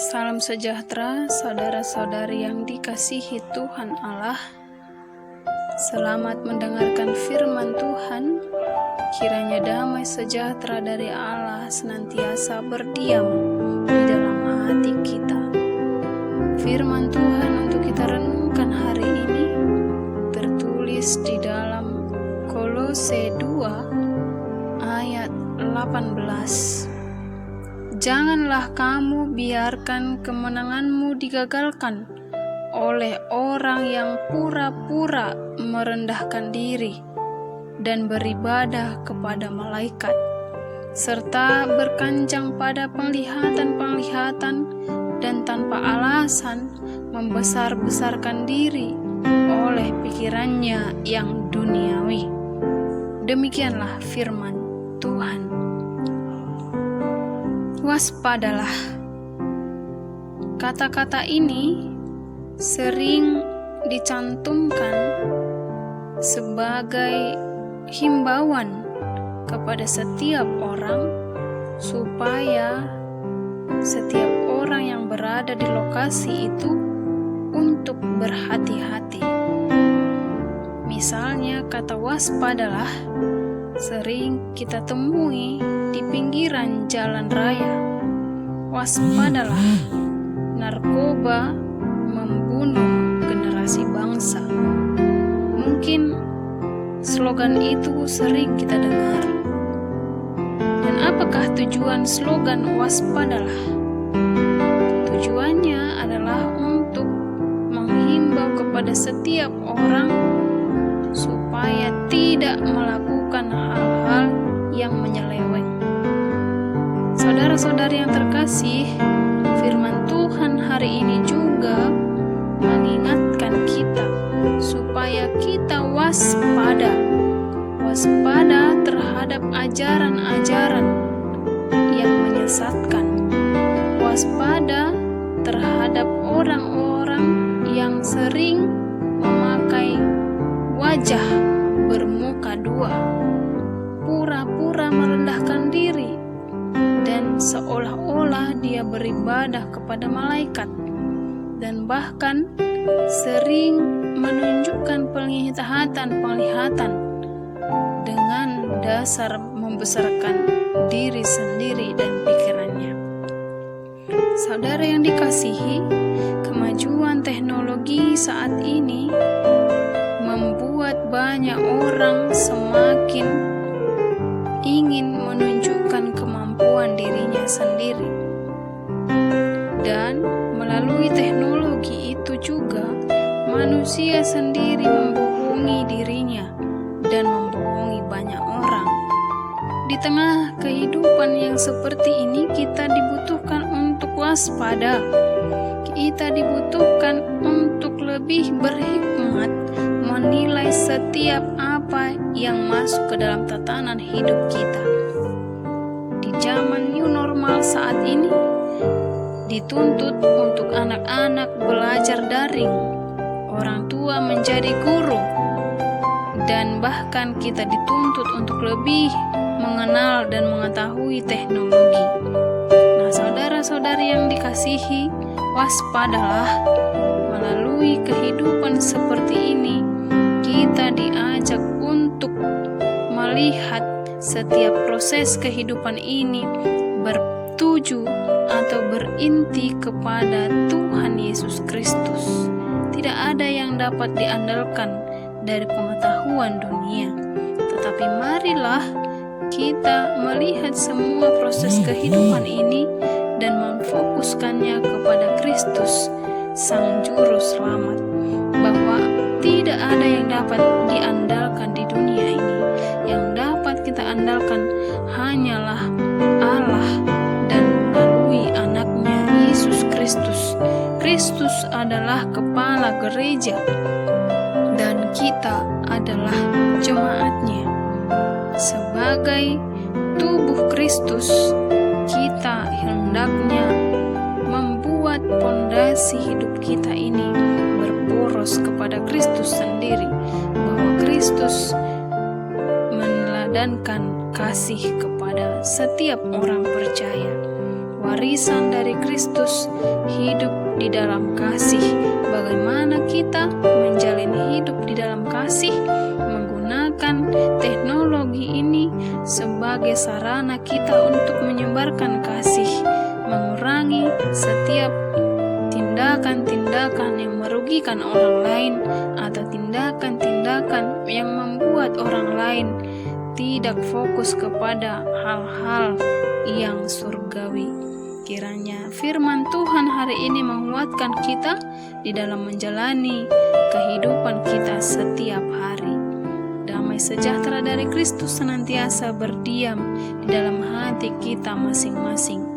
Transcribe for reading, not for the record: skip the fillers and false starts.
Salam sejahtera, saudara-saudari yang dikasihi Tuhan Allah. Selamat mendengarkan firman Tuhan. Kiranya damai sejahtera dari Allah senantiasa berdiam di dalam hati kita. Firman Tuhan untuk kita renungkan hari ini tertulis di dalam Kolose 2 ayat 18. Janganlah kamu biarkan kemenanganmu digagalkan oleh orang yang pura-pura merendahkan diri dan beribadah kepada malaikat, serta berkanjang pada penglihatan-penglihatan dan tanpa alasan membesar-besarkan diri oleh pikirannya yang duniawi. Demikianlah firman Tuhan. Waspadalah. Kata-kata ini sering dicantumkan sebagai himbauan kepada setiap orang supaya setiap orang yang berada di lokasi itu untuk berhati-hati. Misalnya kata waspadalah sering kita temui di pinggiran jalan raya. Waspadalah, narkoba membunuh generasi bangsa. Mungkin slogan itu sering kita dengar. Dan apakah tujuan slogan waspadalah? Tujuannya adalah untuk menghimbau kepada setiap orang supaya tidak melakukan hal-hal yang menyeleweng. Saudara-saudari yang terkasih, firman Tuhan hari ini juga mengingatkan kita supaya kita waspada terhadap ajaran-ajaran yang menyesatkan, waspada terhadap orang-orang yang sering memakai wajah bermuka dua, pura-pura merendahkan diri dan seolah-olah dia beribadah kepada malaikat, dan bahkan sering menunjukkan penglihatan dengan dasar membesarkan diri sendiri dan pikirannya. Saudara yang dikasihi, kemajuan teknologi saat ini membuat banyak orang semakin ingin menunjukkan kemampuan dirinya sendiri. Dan melalui teknologi itu juga manusia sendiri membohongi dirinya dan membohongi banyak orang. Di tengah kehidupan yang seperti ini, kita dibutuhkan untuk waspada. Kita dibutuhkan untuk lebih berhikmat menilai setiap apa yang masuk ke dalam tatanan hidup kita. Di zaman new normal saat ini, dituntut untuk anak-anak belajar daring, orang tua menjadi guru, dan bahkan kita dituntut untuk lebih mengenal dan mengetahui teknologi. Nah, saudara-saudari yang dikasihi, waspadalah. Melalui kehidupan seperti ini, kita diajak untuk melihat setiap proses kehidupan ini bertuju atau berinti kepada Tuhan Yesus Kristus. Tidak ada yang dapat diandalkan dari pengetahuan dunia, tetapi marilah kita melihat semua proses kehidupan ini dan memfokuskannya kepada Kristus, Sang Juru Selamat, bahwa tidak ada yang dapat diandalkan di dunia ini. Yang dapat kita andalkan hanyalah Allah dan melalui anaknya Yesus Kristus. Kristus adalah kepala gereja dan kita adalah jemaatnya. Sebagai tubuh Kristus, kita hendaknya membuat pondasi hidup kita ini berporos kepada Kristus sendiri, bahwa Kristus meneladankan kasih kepada setiap orang percaya. warisan dari Kristus, hidup di dalam kasih. Bagaimana kita menjalin hidup di dalam kasih? Menggunakan teknologi ini sebagai sarana kita untuk menyebarkan kasih, mengurangi setiap tindakan-tindakan yang merugikan orang lain atau tindakan-tindakan yang membuat orang lain tidak fokus kepada hal-hal yang surgawi. Kiranya firman Tuhan hari ini menguatkan kita di dalam menjalani kehidupan kita setiap hari. Damai sejahtera dari Kristus senantiasa berdiam di dalam hati kita masing-masing.